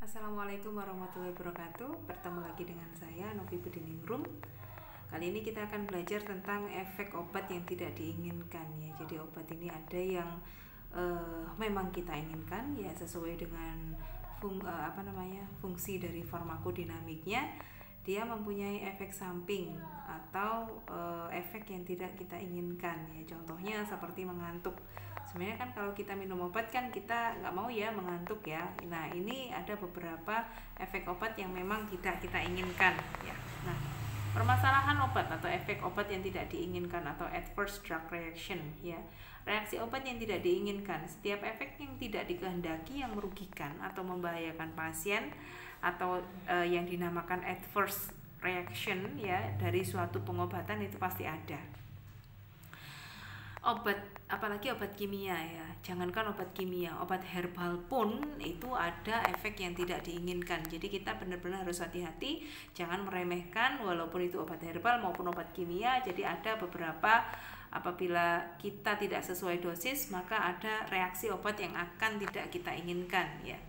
Assalamualaikum warahmatullahi wabarakatuh. Bertemu lagi dengan saya Novi Budiningrum. Kali ini kita akan belajar tentang efek obat yang tidak diinginkan ya. Jadi obat ini ada yang memang kita inginkan ya, sesuai dengan fungsi dari farmakodinamiknya. Dia mempunyai efek samping atau efek yang tidak kita inginkan ya. Contohnya seperti mengantuk. Sebenarnya kan kalau kita minum obat kan kita nggak mau ya mengantuk ya. Nah, ini ada beberapa efek obat yang memang tidak kita inginkan ya. Nah, permasalahan obat atau efek obat yang tidak diinginkan atau adverse drug reaction ya. Reaksi obat yang tidak diinginkan, setiap efek yang tidak dikehendaki yang merugikan atau membahayakan pasien atau yang dinamakan adverse reaction ya dari suatu pengobatan itu pasti ada. Obat, apalagi obat kimia ya, jangankan obat kimia, obat herbal pun itu ada efek yang tidak diinginkan. Jadi kita benar-benar harus hati-hati, jangan meremehkan walaupun itu obat herbal maupun obat kimia. Jadi ada beberapa, apabila kita tidak sesuai dosis maka ada reaksi obat yang akan tidak kita inginkan ya.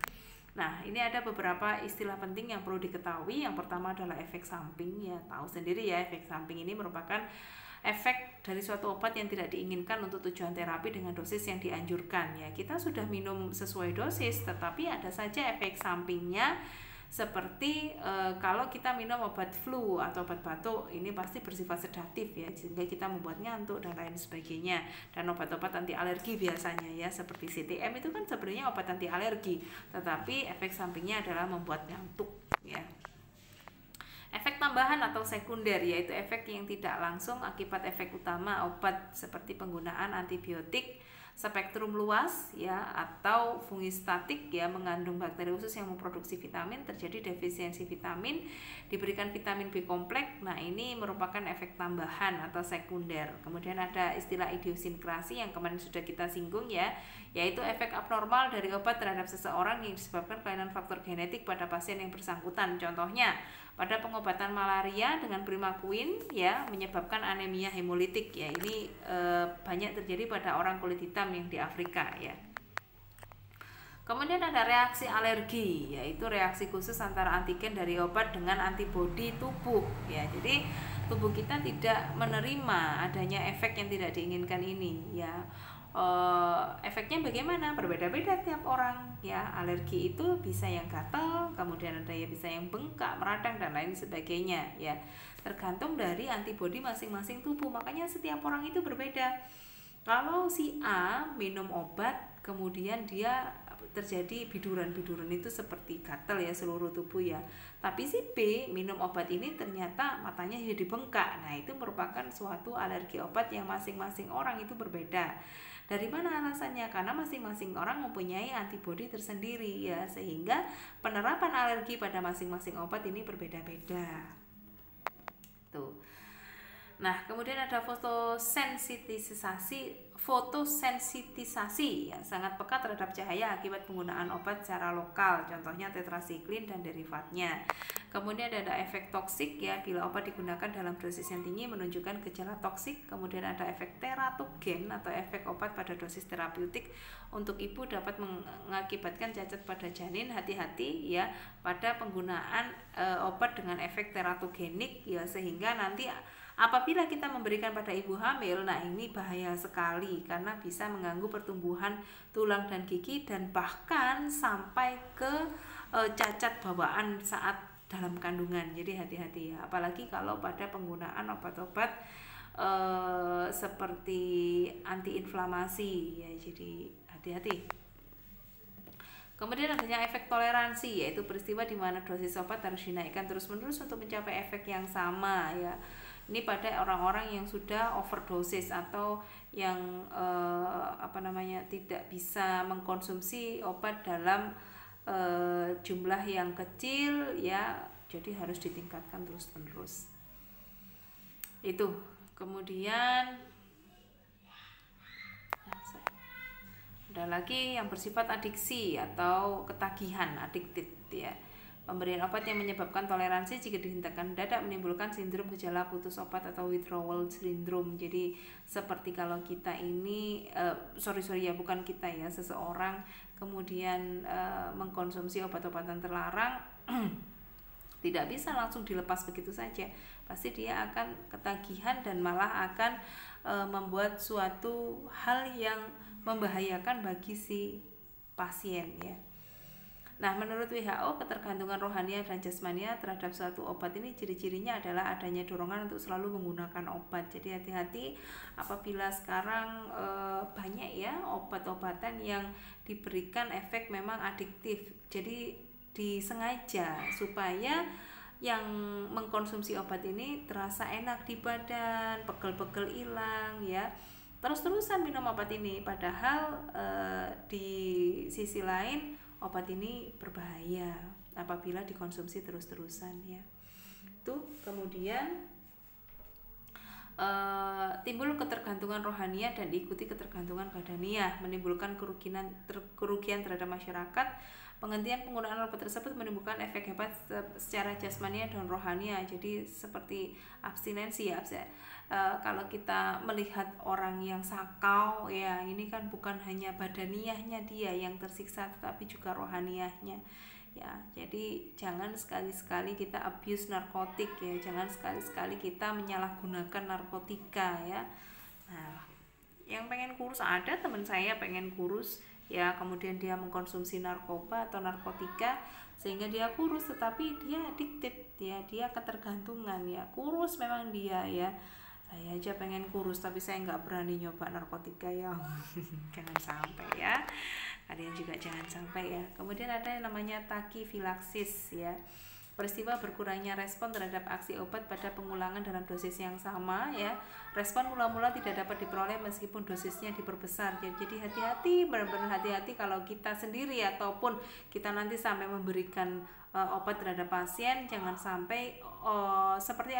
Nah, ini ada beberapa istilah penting yang perlu diketahui. Yang pertama adalah efek samping ya, tahu sendiri ya, efek samping ini merupakan efek dari suatu obat yang tidak diinginkan untuk tujuan terapi dengan dosis yang dianjurkan ya. Kita sudah minum sesuai dosis, tetapi ada saja efek sampingnya seperti kalau kita minum obat flu atau obat batuk, ini pasti bersifat sedatif ya, sehingga kita membuat ngantuk dan lain sebagainya. Dan obat-obat anti alergi biasanya ya, seperti CTM itu kan sebenarnya obat anti alergi, tetapi efek sampingnya adalah membuat ngantuk ya. Efek tambahan atau sekunder yaitu efek yang tidak langsung akibat efek utama obat, seperti penggunaan antibiotik spektrum luas ya atau fungistatik ya, mengandung bakteri khusus yang memproduksi vitamin, terjadi defisiensi vitamin, diberikan vitamin B kompleks. Nah, ini merupakan efek tambahan atau sekunder. Kemudian ada istilah idiosinkrasi yang kemarin sudah kita singgung ya, yaitu efek abnormal dari obat terhadap seseorang yang disebabkan kelainan faktor genetik pada pasien yang bersangkutan. Contohnya pada pengobatan malaria dengan primaquine ya, menyebabkan anemia hemolitik ya. Ini banyak terjadi pada orang kulit hitam yang di Afrika ya. Kemudian ada reaksi alergi, yaitu reaksi khusus antara antigen dari obat dengan antibodi tubuh ya. Jadi tubuh kita tidak menerima adanya efek yang tidak diinginkan ini ya. Efeknya bagaimana? Berbeda-beda tiap orang ya. Alergi itu bisa yang gatal, kemudian ada yang bisa yang bengkak, meradang dan lain sebagainya ya. Tergantung dari antibodi masing-masing tubuh. Makanya setiap orang itu berbeda. Kalau si A minum obat kemudian dia terjadi biduran-biduran itu seperti gatal ya seluruh tubuh ya. Tapi si B minum obat ini ternyata matanya jadi bengkak. Nah, itu merupakan suatu alergi obat yang masing-masing orang itu berbeda. Dari mana alasannya? Karena masing-masing orang mempunyai antibodi tersendiri ya, sehingga penerapan alergi pada masing-masing obat ini berbeda-beda. Tuh. Nah, kemudian ada fotosensitisasi ya, sangat peka terhadap cahaya akibat penggunaan obat secara lokal, contohnya tetrasiklin dan derivatnya. Kemudian ada efek toksik ya, bila obat digunakan dalam dosis yang tinggi menunjukkan gejala toksik. Kemudian ada efek teratogen atau efek obat pada dosis terapeutik untuk ibu dapat mengakibatkan cacat pada janin. Hati-hati ya pada penggunaan obat dengan efek teratogenik ya, sehingga nanti apabila kita memberikan pada ibu hamil, nah ini bahaya sekali karena bisa mengganggu pertumbuhan tulang dan gigi dan bahkan sampai ke cacat bawaan saat dalam kandungan. Jadi hati-hati ya, apalagi kalau pada penggunaan obat-obat seperti antiinflamasi ya, jadi hati-hati. Kemudian adanya efek toleransi, yaitu peristiwa di mana dosis obat harus dinaikkan terus-menerus untuk mencapai efek yang sama ya. Ini pada orang-orang yang sudah overdosis atau yang tidak bisa mengkonsumsi obat dalam jumlah yang kecil ya, jadi harus ditingkatkan terus-menerus. Itu. Kemudian ada lagi yang bersifat adiksi atau ketagihan, addicted ya. Pemberian obat yang menyebabkan toleransi jika dihentikan mendadak menimbulkan sindrom gejala putus obat atau withdrawal syndrome. Jadi seperti kalau kita ini ya bukan kita ya, seseorang kemudian mengkonsumsi obat-obatan terlarang tidak bisa langsung dilepas begitu saja. Pasti dia akan ketagihan dan malah akan membuat suatu hal yang membahayakan bagi si pasien ya. Nah, menurut WHO, ketergantungan rohania dan jasmania terhadap suatu obat ini ciri-cirinya adalah adanya dorongan untuk selalu menggunakan obat. Jadi hati-hati apabila sekarang banyak ya obat-obatan yang diberikan efek memang adiktif. Jadi disengaja supaya yang mengkonsumsi obat ini terasa enak di badan, pegel-pegel hilang ya. Terus-terusan minum obat ini, padahal di sisi lain obat ini berbahaya apabila dikonsumsi terus-terusan ya. Itu kemudian timbul ketergantungan rohania dan diikuti ketergantungan badaniah, menimbulkan kerugian terhadap masyarakat. Penghentian penggunaan obat tersebut menimbulkan efek hebat secara jasmania dan rohania. Jadi seperti abstinensi ya. Kalau kita melihat orang yang sakau ya, ini kan bukan hanya badaniahnya dia yang tersiksa, tetapi juga rohaniahnya ya. Jadi jangan sekali-sekali kita abuse narkotik ya, jangan sekali-sekali kita menyalahgunakan narkotika ya. Nah, yang pengen kurus, ada teman saya pengen kurus ya, kemudian dia mengkonsumsi narkoba atau narkotika sehingga dia kurus, tetapi dia addicted ya, dia ketergantungan ya. Kurus memang dia ya, saya aja pengen kurus tapi saya nggak berani nyoba narkotika ya. Jangan sampai ya, kalian juga jangan sampai ya. Kemudian ada yang namanya takifilaksis ya, peristiwa berkurangnya respon terhadap aksi obat pada pengulangan dalam dosis yang sama ya. Respon mula-mula tidak dapat diperoleh meskipun dosisnya diperbesar. Jadi hati-hati, benar-benar hati-hati kalau kita sendiri ataupun kita nanti sampai memberikan obat terhadap pasien, jangan sampai seperti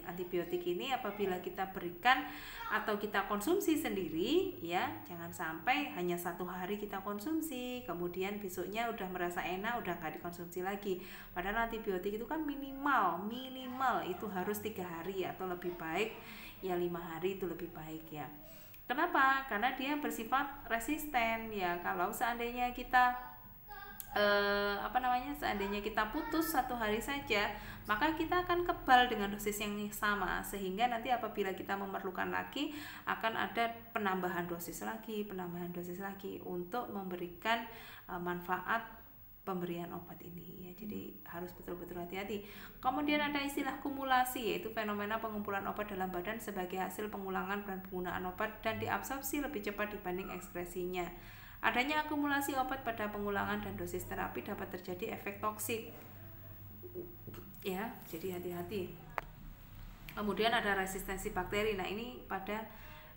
antibiotik ini apabila kita berikan atau kita konsumsi sendiri ya, jangan sampai hanya 1 hari kita konsumsi kemudian besoknya udah merasa enak udah nggak dikonsumsi lagi. Padahal antibiotik itu kan minimal itu harus 3 hari atau lebih baik ya 5 hari itu lebih baik ya. Kenapa? Karena dia bersifat resisten ya. Kalau seandainya kita seandainya kita putus 1 hari saja, maka kita akan kebal dengan dosis yang sama, sehingga nanti apabila kita memerlukan lagi akan ada penambahan dosis lagi untuk memberikan manfaat pemberian obat ini ya. Jadi harus betul-betul hati-hati. Kemudian ada istilah kumulasi, yaitu fenomena pengumpulan obat dalam badan sebagai hasil pengulangan dan penggunaan obat dan diabsorpsi lebih cepat dibanding ekskresinya. Adanya akumulasi obat pada pengulangan dan dosis terapi dapat terjadi efek toksik ya, jadi hati-hati. Kemudian ada resistensi bakteri. Nah, ini pada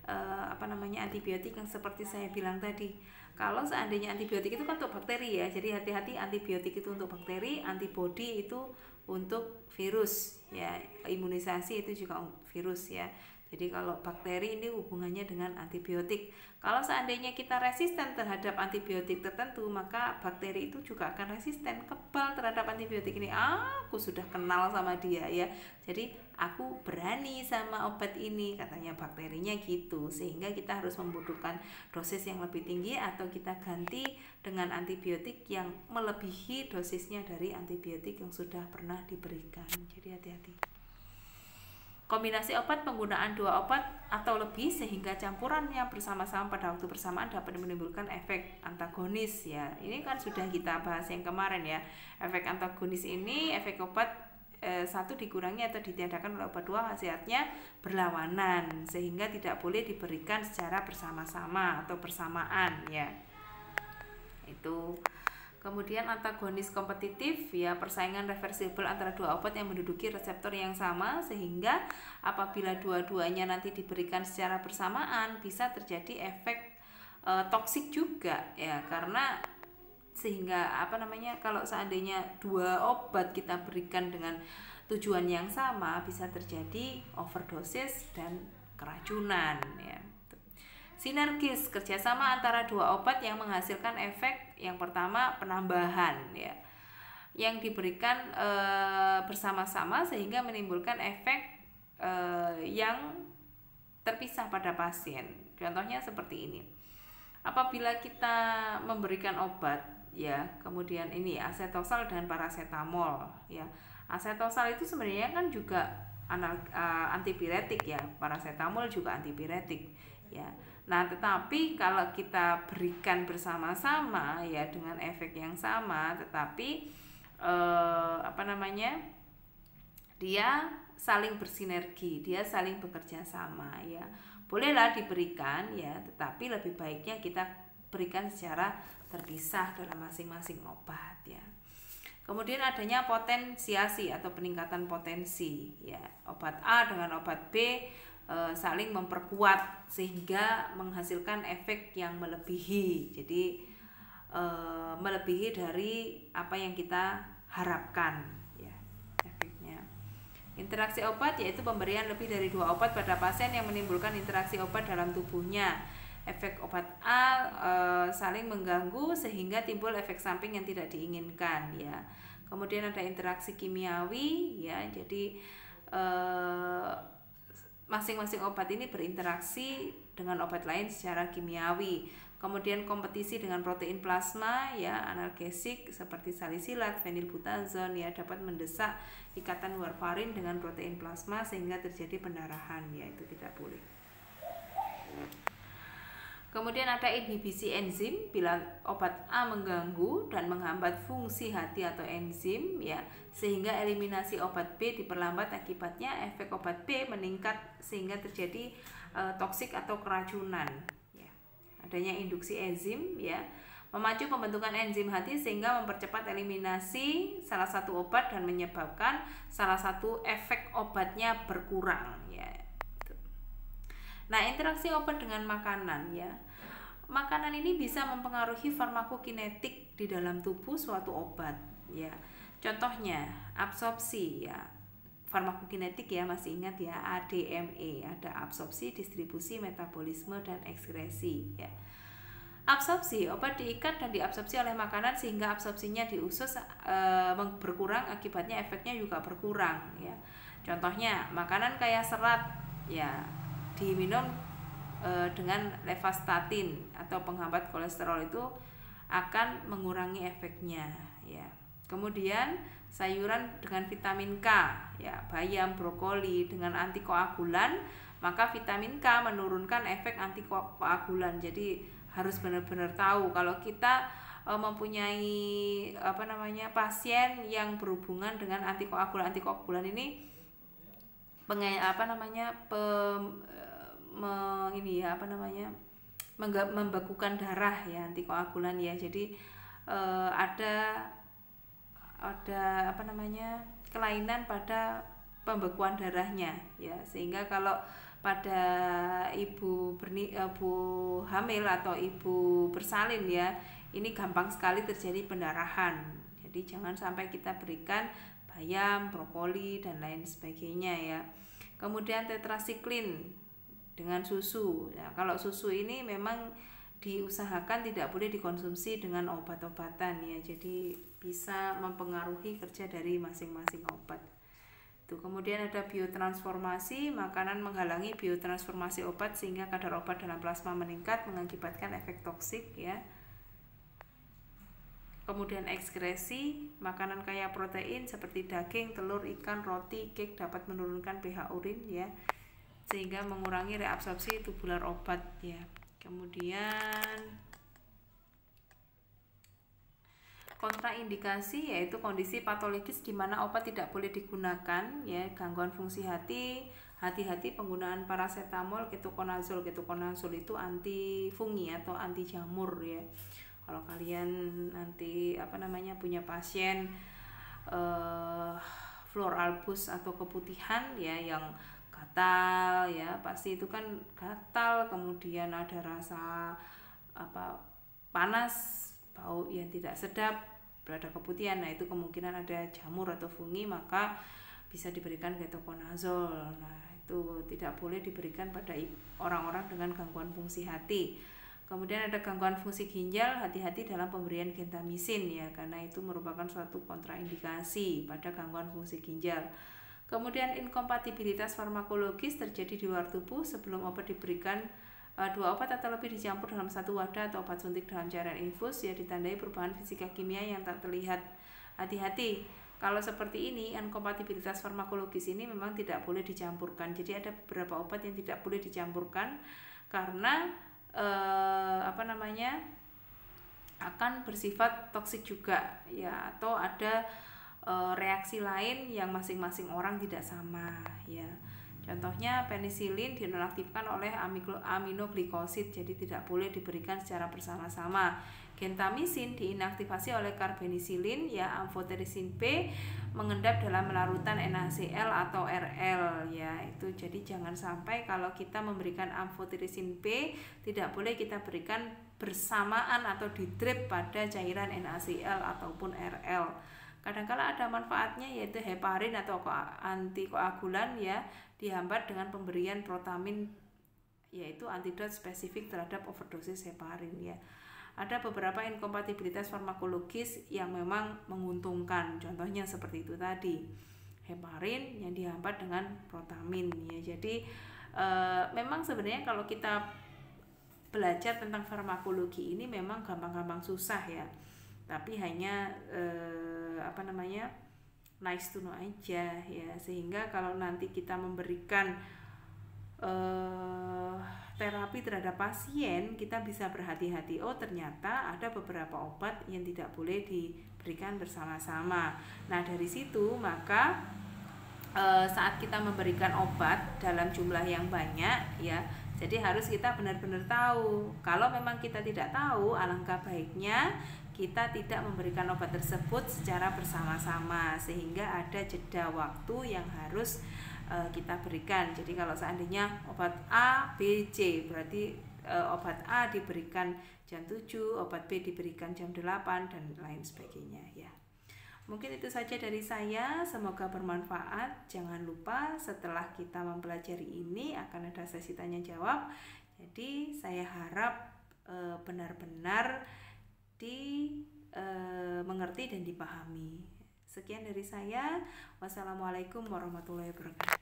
antibiotik yang seperti saya bilang tadi. Kalau seandainya antibiotik itu kan untuk bakteri ya, jadi hati-hati, antibiotik itu untuk bakteri, antibodi itu untuk virus ya, imunisasi itu juga virus ya. Jadi kalau bakteri ini hubungannya dengan antibiotik. Kalau seandainya kita resisten terhadap antibiotik tertentu, maka bakteri itu juga akan resisten, kebal terhadap antibiotik ini. Aku sudah kenal sama dia ya, jadi aku berani sama obat ini, katanya bakterinya gitu. Sehingga kita harus membutuhkan dosis yang lebih tinggi atau kita ganti dengan antibiotik yang melebihi dosisnya dari antibiotik yang sudah pernah diberikan. Jadi hati-hati. Kombinasi obat, penggunaan 2 obat atau lebih sehingga campurannya bersama-sama pada waktu bersamaan dapat menimbulkan efek antagonis ya. Ini kan sudah kita bahas yang kemarin ya. Efek antagonis ini, efek obat satu dikurangi atau ditiadakan oleh obat 2 khasiatnya berlawanan, sehingga tidak boleh diberikan secara bersama-sama atau bersamaan ya. Itu. Kemudian antagonis kompetitif ya, persaingan reversibel antara 2 obat yang menduduki reseptor yang sama, sehingga apabila dua-duanya nanti diberikan secara bersamaan bisa terjadi efek toksik juga ya, karena sehingga kalau seandainya 2 obat kita berikan dengan tujuan yang sama bisa terjadi overdosis dan keracunan ya. Sinergis, kerjasama antara 2 obat yang menghasilkan efek yang pertama penambahan ya. yang diberikan bersama-sama sehingga menimbulkan efek yang terpisah pada pasien. Contohnya seperti ini. Apabila kita memberikan obat ya, kemudian ini asetosal dan parasetamol ya. Asetosal itu sebenarnya kan juga antipiretik ya, parasetamol juga antipiretik ya. Nah, tetapi kalau kita berikan bersama-sama ya dengan efek yang sama, tetapi dia saling bersinergi, dia saling bekerja sama ya. Bolehlah diberikan ya, tetapi lebih baiknya kita berikan secara terpisah dalam masing-masing obat ya. Kemudian adanya potensiasi atau peningkatan potensi ya. Obat A dengan obat B saling memperkuat sehingga menghasilkan efek yang melebihi. Jadi melebihi dari apa yang kita harapkan ya efeknya. Interaksi obat yaitu pemberian lebih dari 2 obat pada pasien yang menimbulkan interaksi obat dalam tubuhnya. Efek obat A saling mengganggu sehingga timbul efek samping yang tidak diinginkan ya. Kemudian ada interaksi kimiawi ya. Jadi masing-masing obat ini berinteraksi dengan obat lain secara kimiawi. Kemudian kompetisi dengan protein plasma ya, analgesik seperti salisilat, fenilbutazon ya dapat mendesak ikatan warfarin dengan protein plasma sehingga terjadi pendarahan ya, itu tidak boleh. Kemudian ada inhibisi enzim bila obat A mengganggu dan menghambat fungsi hati atau enzim ya, sehingga eliminasi obat B diperlambat, akibatnya efek obat B meningkat sehingga terjadi toksik atau keracunan ya. Adanya induksi enzim ya, memacu pembentukan enzim hati sehingga mempercepat eliminasi salah satu obat dan menyebabkan salah satu efek obatnya berkurang ya. Nah, interaksi obat dengan makanan ya. Makanan ini bisa mempengaruhi farmakokinetik di dalam tubuh suatu obat ya. Contohnya absorpsi ya. Farmakokinetik ya, masih ingat ya, ADME, ada absorpsi, distribusi, metabolisme dan ekskresi ya. Absorpsi, obat diikat dan diabsorpsi oleh makanan sehingga absorpsinya di usus berkurang, akibatnya efeknya juga berkurang ya. Contohnya makanan kaya serat ya, diminum dengan levastatin atau penghambat kolesterol itu akan mengurangi efeknya ya. Kemudian sayuran dengan vitamin K ya, bayam, brokoli dengan antikoagulan, maka vitamin K menurunkan efek antikoagulan. Jadi harus benar-benar tahu kalau kita mempunyai pasien yang berhubungan dengan antikoagulan ini membekukan darah ya, antikoagulan ya. Jadi ada kelainan pada pembekuan darahnya ya, sehingga kalau pada ibu hamil atau ibu bersalin ya, ini gampang sekali terjadi pendarahan. Jadi jangan sampai kita berikan bayam, brokoli dan lain sebagainya ya. Kemudian tetrasiklin dengan susu ya, kalau susu ini memang diusahakan tidak boleh dikonsumsi dengan obat-obatan ya, jadi bisa mempengaruhi kerja dari masing-masing obat. Tuh, kemudian ada biotransformasi, makanan menghalangi biotransformasi obat sehingga kadar obat dalam plasma meningkat mengakibatkan efek toksik ya. Kemudian ekskresi, makanan kaya protein seperti daging, telur, ikan, roti, cake dapat menurunkan pH urin ya, sehingga mengurangi reabsorpsi tubular obat ya. Kemudian kontraindikasi yaitu kondisi patologis di mana obat tidak boleh digunakan ya, gangguan fungsi hati, hati-hati penggunaan parasetamol, ketokonazol. Ketokonazol itu anti fungi atau anti jamur ya. Kalau kalian nanti punya pasien flor albus atau keputihan ya yang gatal ya, pasti itu kan gatal, kemudian ada rasa panas, bau yang tidak sedap, berada keputihan. Nah, itu kemungkinan ada jamur atau fungi, maka bisa diberikan ketokonazol. Nah, itu tidak boleh diberikan pada orang-orang dengan gangguan fungsi hati. Kemudian ada gangguan fungsi ginjal, hati-hati dalam pemberian gentamisin ya, karena itu merupakan suatu kontraindikasi pada gangguan fungsi ginjal. Kemudian inkompatibilitas farmakologis terjadi di luar tubuh sebelum obat diberikan. Dua obat atau lebih dicampur dalam satu wadah atau obat suntik dalam cairan infus ya, ditandai perubahan fisika kimia yang tak terlihat. Hati-hati, kalau seperti ini inkompatibilitas farmakologis ini memang tidak boleh dicampurkan. Jadi ada beberapa obat yang tidak boleh dicampurkan karena akan bersifat toksik juga ya, atau ada reaksi lain yang masing-masing orang tidak sama ya. Contohnya penisilin dinonaktifkan oleh aminoglykosid, jadi tidak boleh diberikan secara bersama-sama. Gentamisin diinaktivasi oleh karbenisilin ya, amfoterisin B mengendap dalam larutan NaCl atau Rl ya. Itu jadi jangan sampai kalau kita memberikan amfoterisin B tidak boleh kita berikan bersamaan atau di drip pada cairan NaCl ataupun Rl. Kadang-kala ada manfaatnya yaitu heparin atau antikoagulan ya, dihambat dengan pemberian protamin yaitu antidot spesifik terhadap overdosis heparin ya. Ada beberapa inkompatibilitas farmakologis yang memang menguntungkan, contohnya seperti itu tadi, heparin yang dihambat dengan protamin ya. Jadi memang sebenarnya kalau kita belajar tentang farmakologi ini memang gampang-gampang susah ya, tapi hanya nice to know aja ya, sehingga kalau nanti kita memberikan terapi terhadap pasien kita bisa berhati-hati. Oh ternyata ada beberapa obat yang tidak boleh diberikan bersama-sama. Nah dari situ maka saat kita memberikan obat dalam jumlah yang banyak ya, jadi harus kita benar-benar tahu. Kalau memang kita tidak tahu, alangkah baiknya kita tidak memberikan obat tersebut secara bersama-sama, sehingga ada jeda waktu yang harus kita berikan. Jadi kalau seandainya obat A, B, C, berarti obat A diberikan jam 7, obat B diberikan jam 8 dan lain sebagainya ya. Mungkin itu saja dari saya, semoga bermanfaat. Jangan lupa setelah kita mempelajari ini akan ada sesi tanya jawab. Jadi saya harap benar-benar mengerti dan dipahami. Sekian dari saya. Wassalamualaikum warahmatullahi wabarakatuh.